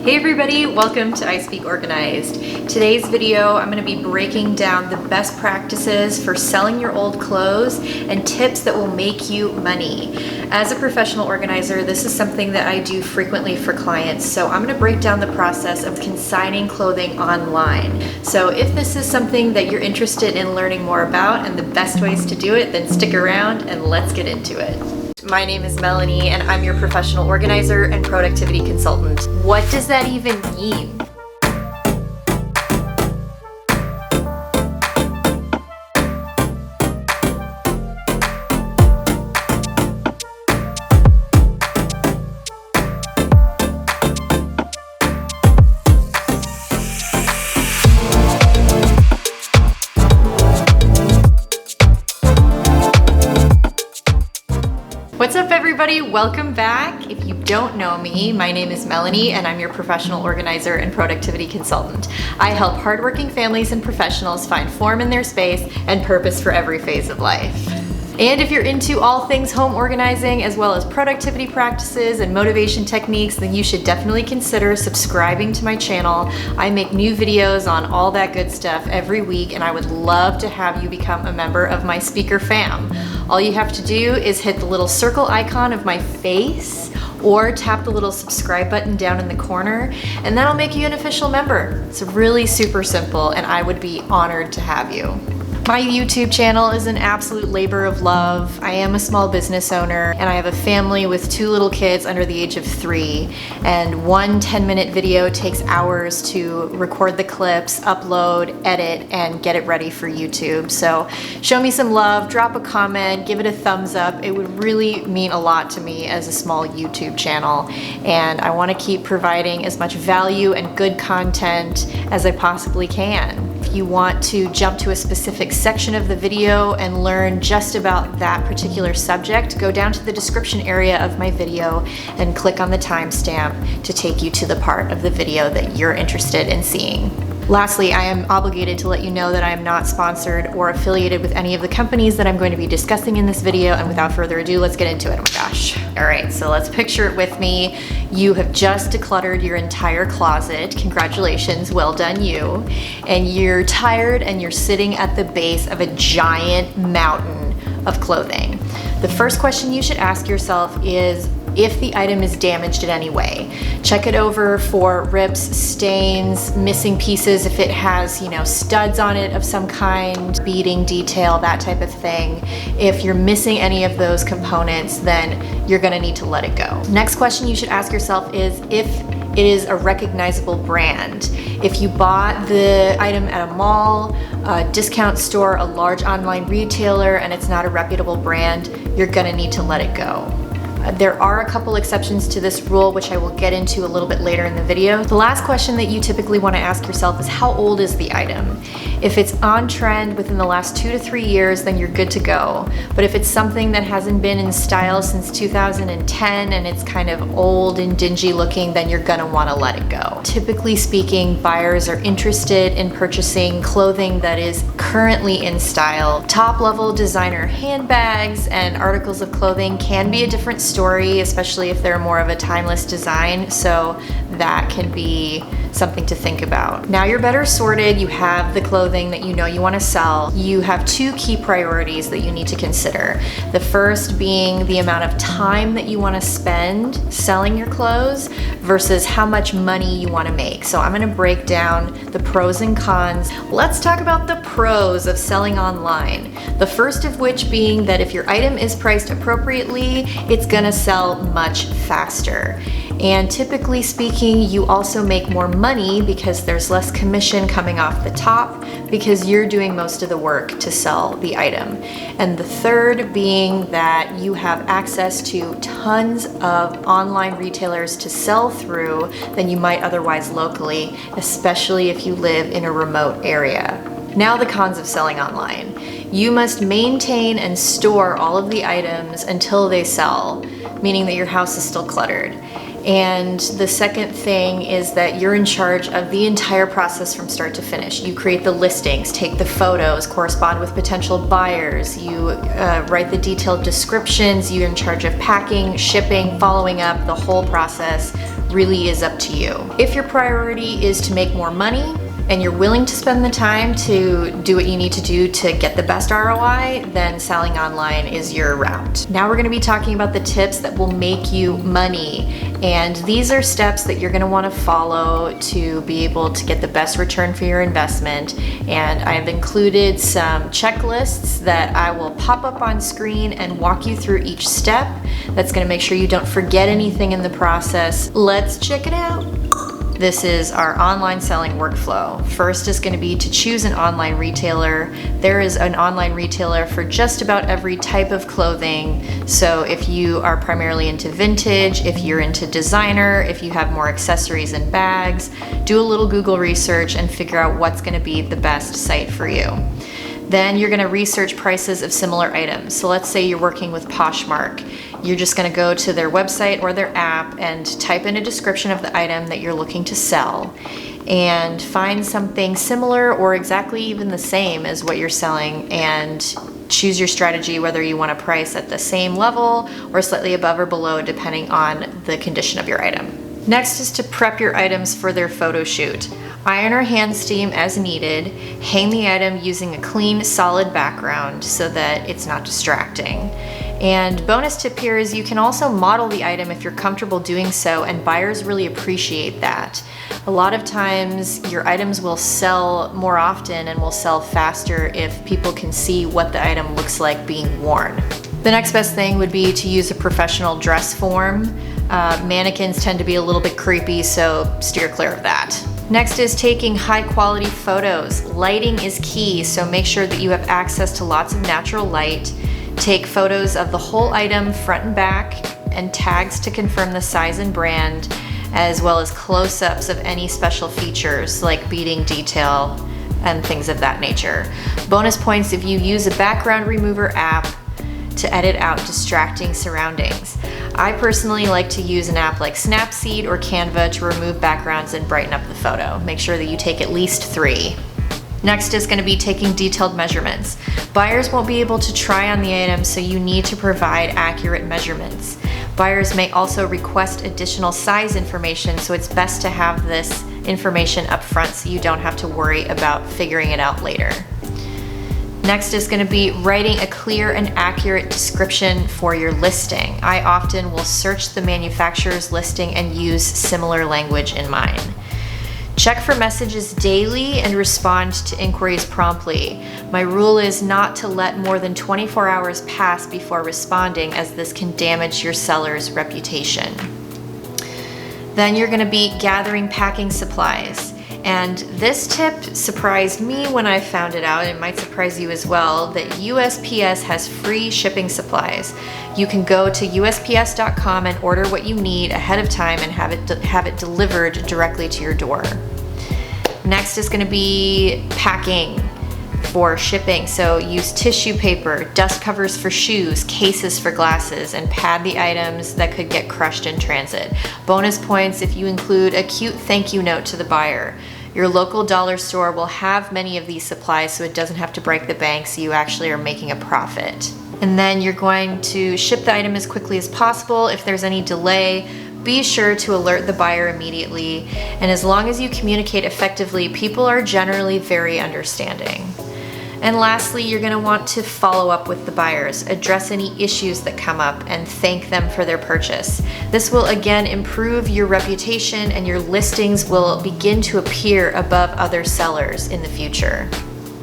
Hey everybody, welcome to I Speak Organized. Today's video, I'm going to be breaking down the best practices for selling your old clothes and tips that will make you money. As a professional organizer, this is something that I do frequently for clients, so I'm going to break down the process of consigning clothing online. So if this is something that you're interested in learning more about and the best ways to do it, then stick around and let's get into it. My name is Melanie and I'm your professional organizer and productivity consultant. What does that even mean? What's up everybody? Welcome back. If you don't know me, my name is Melanie and I'm your professional organizer and productivity consultant. I help hardworking families and professionals find form in their space and purpose for every phase of life. And if you're into all things home organizing as well as productivity practices and motivation techniques, then you should definitely consider subscribing to my channel. I make new videos on all that good stuff every week and I would love to have you become a member of my speaker fam. All you have to do is hit the little circle icon of my face or tap the little subscribe button down in the corner and that'll make you an official member. It's really super simple and I would be honored to have you. My YouTube channel is an absolute labor of love. I am a small business owner and I have a family with 2 little kids under the age of 3, and one 10-minute video takes hours to record the clips, upload, edit, and get it ready for YouTube. So show me some love, drop a comment, give it a thumbs up. It would really mean a lot to me as a small YouTube channel, and I want to keep providing as much value and good content as I possibly can. If you want to jump to a specific section of the video and learn just about that particular subject, go down to the description area of my video and click on the timestamp to take you to the part of the video that you're interested in seeing. Lastly, I am obligated to let you know that I am not sponsored or affiliated with any of the companies that I'm going to be discussing in this video, and without further ado, let's get into it. Oh my gosh. All right, so let's picture it with me. You have just decluttered your entire closet. Congratulations, well done you. And you're tired and you're sitting at the base of a giant mountain of clothing. The first question you should ask yourself is if the item is damaged in any way. Check it over for rips, stains, missing pieces, if it has, studs on it of some kind, beading detail, that type of thing. If you're missing any of those components, then you're gonna need to let it go. Next question you should ask yourself is if it is a recognizable brand. If you bought the item at a mall, a discount store, a large online retailer, and it's not a reputable brand, you're gonna need to let it go. There are a couple exceptions to this rule, which I will get into a little bit later in the video. The last question that you typically want to ask yourself is how old is the item? If it's on trend within the last 2 to 3 years, then you're good to go. But if it's something that hasn't been in style since 2010 and it's kind of old and dingy looking, then you're gonna want to let it go. Typically speaking, buyers are interested in purchasing clothing that is currently in style. Top-level designer handbags and articles of clothing can be a different story, especially if they're more of a timeless design, so that can be something to think about. Now you're better sorted, you have the clothing that you know you want to sell. You have 2 key priorities that you need to consider. The first being the amount of time that you want to spend selling your clothes versus how much money you want to make. So I'm going to break down the pros and cons. Let's talk about the pros of selling online. The first of which being that if your item is priced appropriately, it's gonna sell much faster. And typically speaking, you also make more money because there's less commission coming off the top because you're doing most of the work to sell the item. And the third being that you have access to tons of online retailers to sell through than you might otherwise locally, especially if you live in a remote area. Now the cons of selling online. You must maintain and store all of the items until they sell, meaning that your house is still cluttered. And the second thing is that you're in charge of the entire process from start to finish. You create the listings, take the photos, correspond with potential buyers, you write the detailed descriptions, you're in charge of packing, shipping, following up. The whole process really is up to you. If your priority is to make more money, and you're willing to spend the time to do what you need to do to get the best ROI, then selling online is your route. Now we're gonna be talking about the tips that will make you money. And these are steps that you're gonna wanna follow to be able to get the best return for your investment. And I've included some checklists that I will pop up on screen and walk you through each step. That's gonna make sure you don't forget anything in the process. Let's check it out. This is our online selling workflow. First is going to be to choose an online retailer. There is an online retailer for just about every type of clothing. So if you are primarily into vintage, if you're into designer, if you have more accessories and bags, do a little Google research and figure out what's going to be the best site for you. Then you're going to research prices of similar items. So let's say you're working with Poshmark. You're just going to go to their website or their app and type in a description of the item that you're looking to sell and find something similar or exactly even the same as what you're selling and choose your strategy, whether you want to price at the same level or slightly above or below depending on the condition of your item. Next is to prep your items for their photo shoot. Iron or hand steam as needed. Hang the item using a clean, solid background so that it's not distracting. And bonus tip here is you can also model the item if you're comfortable doing so, and buyers really appreciate that. A lot of times your items will sell more often and will sell faster if people can see what the item looks like being worn. The next best thing would be to use a professional dress form. Mannequins tend to be a little bit creepy, so steer clear of that. Next is taking high quality photos. Lighting is key, so make sure that you have access to lots of natural light. Take photos of the whole item front and back and tags to confirm the size and brand, as well as close-ups of any special features like beading detail and things of that nature. Bonus points if you use a background remover app to edit out distracting surroundings. I personally like to use an app like Snapseed or Canva to remove backgrounds and brighten up the photo. Make sure that you take at least 3. Next is going to be taking detailed measurements. Buyers won't be able to try on the item, so you need to provide accurate measurements. Buyers may also request additional size information, so it's best to have this information up front so you don't have to worry about figuring it out later. Next is going to be writing a clear and accurate description for your listing. I often will search the manufacturer's listing and use similar language in mine. Check for messages daily and respond to inquiries promptly. My rule is not to let more than 24 hours pass before responding, as this can damage your seller's reputation. Then you're going to be gathering packing supplies. And this tip surprised me when I found it out. It might surprise you as well, that USPS has free shipping supplies. You can go to USPS.com and order what you need ahead of time and have it delivered directly to your door. Next is going to be packing for shipping. So use tissue paper, dust covers for shoes, cases for glasses, and pad the items that could get crushed in transit. Bonus points if you include a cute thank you note to the buyer. Your local dollar store will have many of these supplies, so it doesn't have to break the bank, so you actually are making a profit. And then you're going to ship the item as quickly as possible. If there's any delay, be sure to alert the buyer immediately. And as long as you communicate effectively, people are generally very understanding. And lastly, you're going to want to follow up with the buyers, address any issues that come up, and thank them for their purchase. This will again improve your reputation, and your listings will begin to appear above other sellers in the future.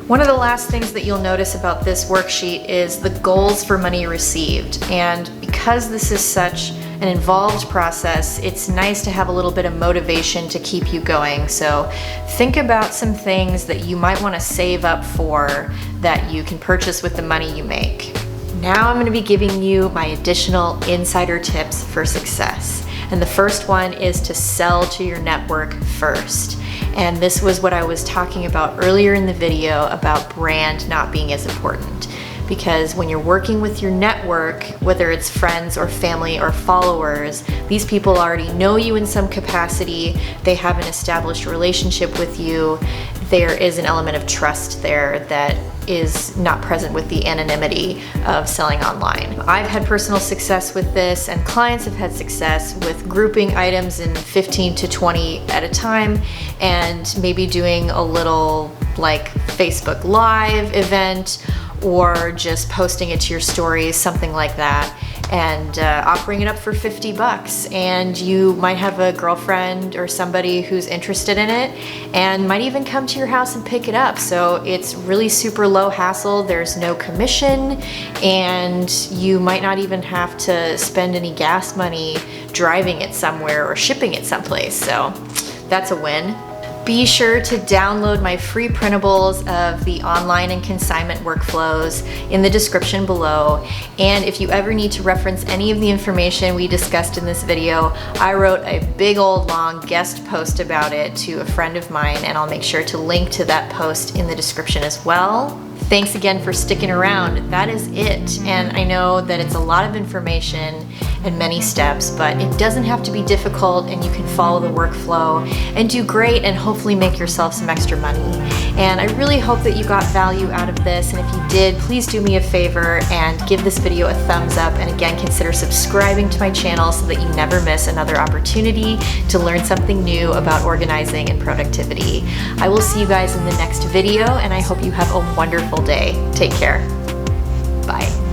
One of the last things that you'll notice about this worksheet is the goals for money received. And because this is such an involved process, it's nice to have a little bit of motivation to keep you going. So think about some things that you might want to save up for that you can purchase with the money you make. Now I'm going to be giving you my additional insider tips for success. And the first one is to sell to your network first. And this was what I was talking about earlier in the video about brand not being as important. because when you're working with your network, whether it's friends or family or followers, these people already know you in some capacity, they have an established relationship with you. There is an element of trust there that is not present with the anonymity of selling online. I've had personal success with this, and clients have had success with grouping items in 15 to 20 at a time, and maybe doing a little like Facebook Live event, or just posting it to your stories, something like that, and offering it up for $50. And you might have a girlfriend or somebody who's interested in it and might even come to your house and pick it up. So it's really super low hassle, there's no commission, and you might not even have to spend any gas money driving it somewhere or shipping it someplace. So that's a win. Be sure to download my free printables of the online and consignment workflows in the description below. And if you ever need to reference any of the information we discussed in this video, I wrote a big old long guest post about it to a friend of mine, and I'll make sure to link to that post in the description as well. Thanks again for sticking around. That is it. And I know that it's a lot of information and many steps, but it doesn't have to be difficult, and you can follow the workflow and do great and hopefully make yourself some extra money. And I really hope that you got value out of this, and if you did, please do me a favor and give this video a thumbs up, and again, consider subscribing to my channel so that you never miss another opportunity to learn something new about organizing and productivity. I will see you guys in the next video, and I hope you have a wonderful day. Take care. Bye.